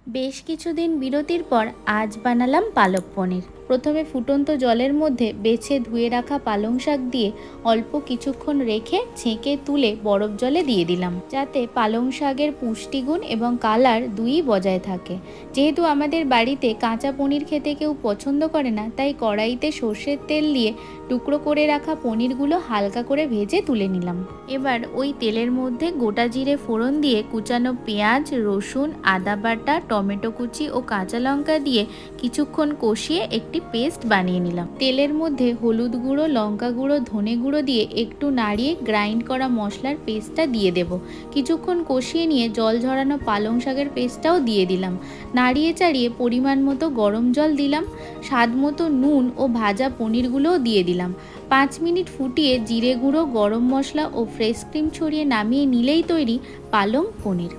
বেশ কিছুদিন বিরতির পর আজ বানালাম পালক পনির। প্রথমে ফুটন্ত জলের মধ্যে বেছে ধুয়ে রাখা পালং শাক দিয়ে অল্প কিছুক্ষণ রেখে ছেঁকে তুলে বরফ জলে দিয়ে দিলাম, যাতে পালং শাকের পুষ্টিগুণ এবং কালার দুই বজায় থাকে। যেহেতু আমাদের বাড়িতে কাঁচা পনির খেতে কেউ পছন্দ করে না, তাই কড়াইতে সর্ষের তেল দিয়ে টুকরো করে রাখা পনিরগুলো হালকা করে ভেজে তুলে নিলাম। এবার ওই তেলের মধ্যে গোটা জিরে ফোড়ন দিয়ে কুচানো পেঁয়াজ, রসুন, আদা বাটা, টমেটো কুচি ও কাঁচা লঙ্কা দিয়ে কিছুক্ষণ কষিয়ে একটি পেস্ট বানিয়ে নিলাম। তেলের মধ্যে হলুদ গুঁড়ো, লঙ্কা গুঁড়ো, ধনে গুঁড়ো দিয়ে একটু নাড়িয়ে গ্রাইন্ড করা মশলার পেস্টটা দিয়ে দেব। কিছুক্ষণ কষিয়ে নিয়ে জল ঝরানো পালং শাকের পেস্টটাও দিয়ে দিলাম। নাড়িয়ে চাড়িয়ে পরিমাণ মতো গরম জল দিলাম, স্বাদ মতো নুন ও ভাজা পনিরগুলোও দিয়ে দিলাম। 5 মিনিট ফুটিয়ে জিরে গুঁড়ো, গরম মশলা ও ফ্রেশ ক্রিম ছড়িয়ে নামিয়ে নিলেই তৈরি পালং পনির।